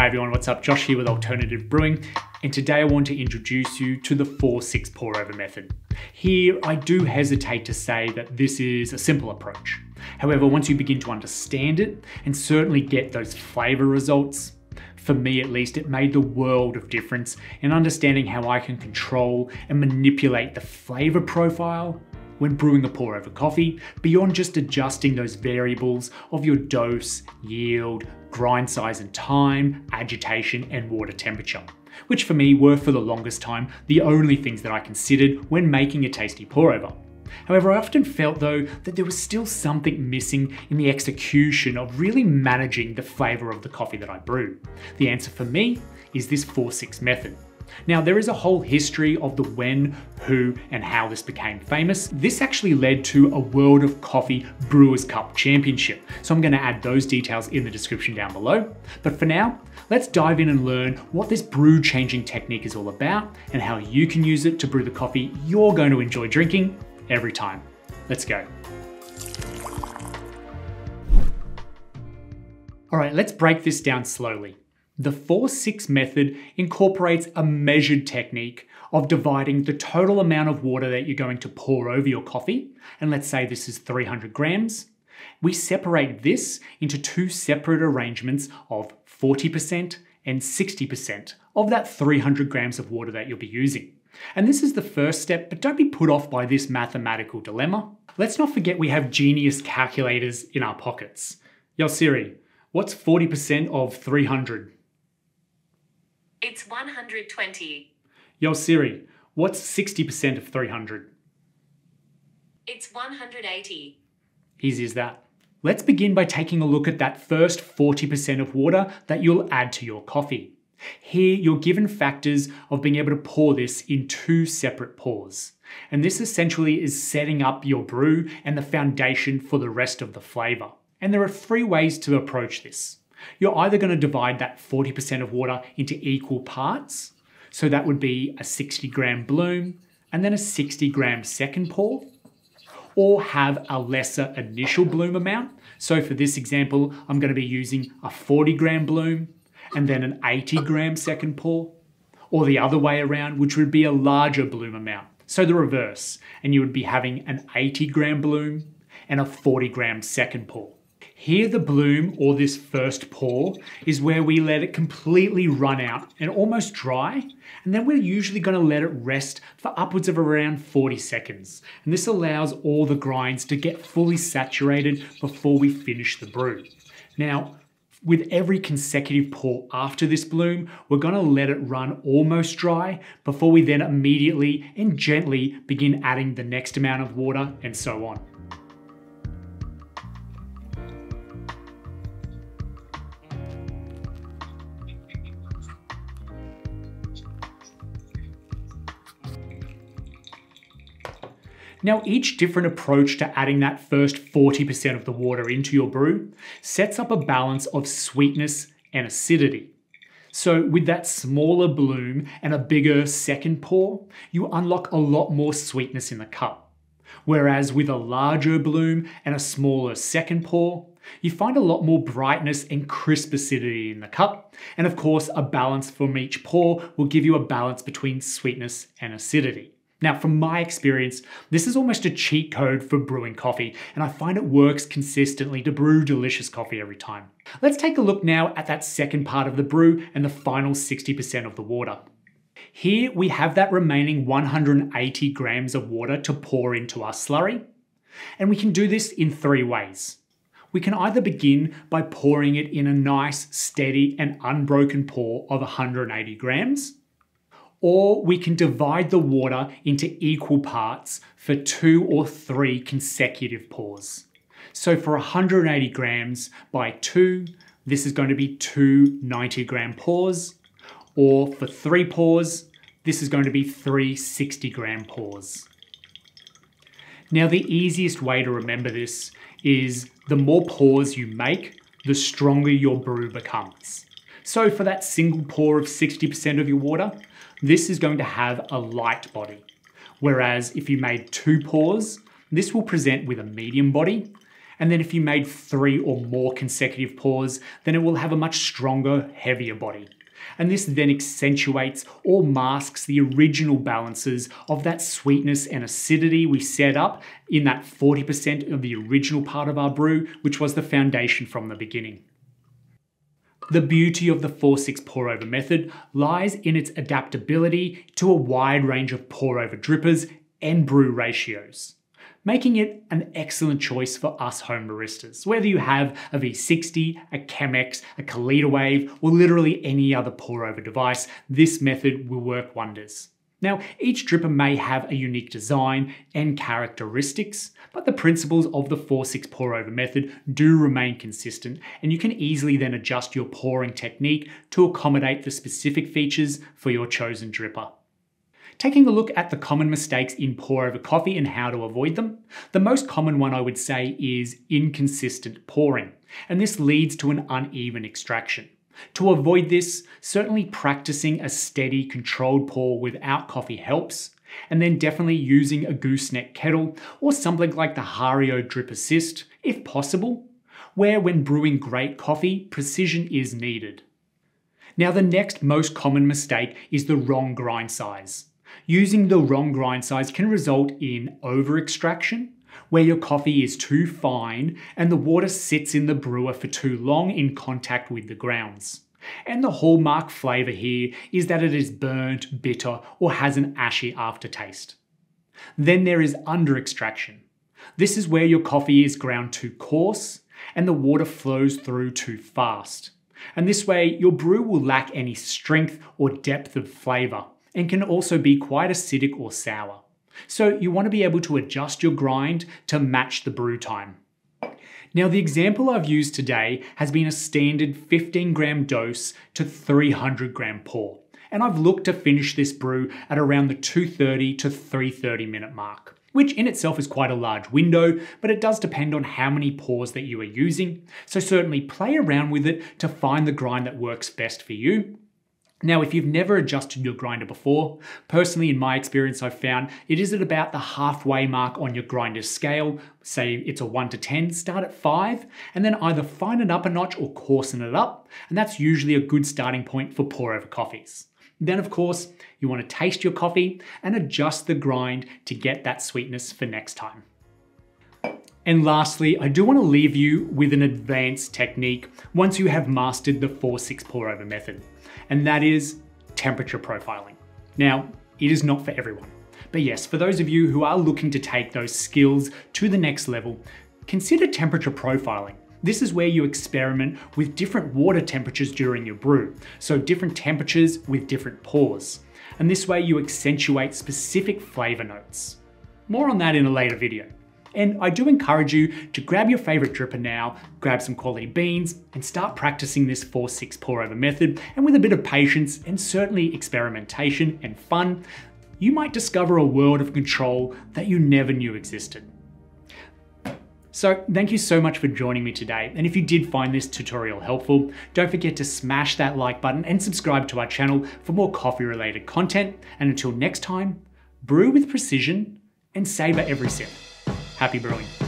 Hi everyone, what's up? Josh here with Alternative Brewing, and today I want to introduce you to the 4-6 pour-over method. Here, I do hesitate to say that this is a simple approach. However, once you begin to understand it, and certainly get those flavour results, for me at least, it made the world of difference in understanding how I can control and manipulate the flavour profile when brewing a pour-over coffee, beyond just adjusting those variables of your dose, yield, grind size and time, agitation and water temperature, which for me were for the longest time the only things that I considered when making a tasty pour-over. However, I often felt though that there was still something missing in the execution of really managing the flavour of the coffee that I brew. The answer for me is this 4-6 method. Now, there is a whole history of the when, who, and how this became famous. This actually led to a World of Coffee Brewers Cup Championship, so I'm going to add those details in the description down below. But for now, let's dive in and learn what this brew changing technique is all about and how you can use it to brew the coffee you're going to enjoy drinking every time. Let's go. All right, let's break this down slowly. The 4-6 method incorporates a measured technique of dividing the total amount of water that you're going to pour over your coffee, and let's say this is 300 grams. We separate this into two separate arrangements of 40% and 60% of that 300 grams of water that you'll be using. And this is the first step, but don't be put off by this mathematical dilemma. Let's not forget we have genius calculators in our pockets. Yo Siri, what's 40% of 300? It's 120. Yo Siri, what's 60% of 300? It's 180. Easy as that. Let's begin by taking a look at that first 40% of water that you'll add to your coffee. Here, you're given factors of being able to pour this in two separate pours. And this essentially is setting up your brew and the foundation for the rest of the flavour. And there are three ways to approach this. You're either going to divide that 40% of water into equal parts. So that would be a 60 gram bloom and then a 60 gram second pour, or have a lesser initial bloom amount. So for this example, I'm going to be using a 40 gram bloom and then an 80 gram second pour, or the other way around, which would be a larger bloom amount. So the reverse, and you would be having an 80 gram bloom and a 40 gram second pour. Here the bloom, or this first pour, is where we let it completely run out and almost dry, and then we're usually going to let it rest for upwards of around 40 seconds. And this allows all the grinds to get fully saturated before we finish the brew. Now, with every consecutive pour after this bloom, we're going to let it run almost dry before we then immediately and gently begin adding the next amount of water and so on. Now, each different approach to adding that first 40% of the water into your brew sets up a balance of sweetness and acidity. So with that smaller bloom and a bigger second pour, you unlock a lot more sweetness in the cup. Whereas with a larger bloom and a smaller second pour, you find a lot more brightness and crisp acidity in the cup. And of course, a balance from each pour will give you a balance between sweetness and acidity. Now, from my experience, this is almost a cheat code for brewing coffee, and I find it works consistently to brew delicious coffee every time. Let's take a look now at that second part of the brew and the final 60% of the water. Here we have that remaining 180 grams of water to pour into our slurry, and we can do this in three ways. We can either begin by pouring it in a nice, steady, and unbroken pour of 180 grams, or we can divide the water into equal parts for 2 or 3 consecutive pours. So for 180 grams by 2, this is going to be 2 90 gram pours, or for 3 pours, this is going to be 3 60 gram pours. Now, the easiest way to remember this is the more pours you make, the stronger your brew becomes. So for that single pour of 60% of your water, this is going to have a light body. Whereas if you made 2 pours, this will present with a medium body. And then if you made 3 or more consecutive pours, then it will have a much stronger, heavier body. And this then accentuates or masks the original balances of that sweetness and acidity we set up in that 40% of the original part of our brew, which was the foundation from the beginning. The beauty of the 4-6 pour-over method lies in its adaptability to a wide range of pour-over drippers and brew ratios, making it an excellent choice for us home baristas. Whether you have a V60, a Chemex, a Kalita Wave, or literally any other pour-over device, this method will work wonders. Now, each dripper may have a unique design and characteristics, but the principles of the 4-6 pour-over method do remain consistent, and you can easily then adjust your pouring technique to accommodate the specific features for your chosen dripper. Taking a look at the common mistakes in pour-over coffee and how to avoid them, the most common one I would say is inconsistent pouring, and this leads to an uneven extraction. To avoid this, certainly practicing a steady, controlled pour without coffee helps, and then definitely using a gooseneck kettle or something like the Hario Drip Assist, if possible, where when brewing great coffee, precision is needed. Now, the next most common mistake is the wrong grind size. Using the wrong grind size can result in over-extraction, where your coffee is too fine and the water sits in the brewer for too long in contact with the grounds. And the hallmark flavour here is that it is burnt, bitter, or has an ashy aftertaste. Then there is under-extraction. This is where your coffee is ground too coarse and the water flows through too fast. And this way, your brew will lack any strength or depth of flavour and can also be quite acidic or sour. So you want to be able to adjust your grind to match the brew time. Now, the example I've used today has been a standard 15-gram dose to 300-gram pour, and I've looked to finish this brew at around the 230 to 330 minute mark, which in itself is quite a large window, but it does depend on how many pours that you are using, so certainly play around with it to find the grind that works best for you. Now, if you've never adjusted your grinder before, personally in my experience I've found it is at about the halfway mark on your grinder's scale. Say it's a 1 to 10, start at 5, and then either fine it up a notch or coarsen it up, and that's usually a good starting point for pour-over coffees. Then of course, you want to taste your coffee and adjust the grind to get that sweetness for next time. And lastly, I do want to leave you with an advanced technique once you have mastered the 4-6 pour-over method, and that is temperature profiling. Now, it is not for everyone, but yes, for those of you who are looking to take those skills to the next level, consider temperature profiling. This is where you experiment with different water temperatures during your brew, so different temperatures with different pours, and this way you accentuate specific flavour notes. More on that in a later video. And I do encourage you to grab your favorite dripper now, grab some quality beans, and start practicing this 4-6 pour-over method. And with a bit of patience and certainly experimentation and fun, you might discover a world of control that you never knew existed. So thank you so much for joining me today. And if you did find this tutorial helpful, don't forget to smash that like button and subscribe to our channel for more coffee-related content. And until next time, brew with precision and savor every sip. Happy brewing.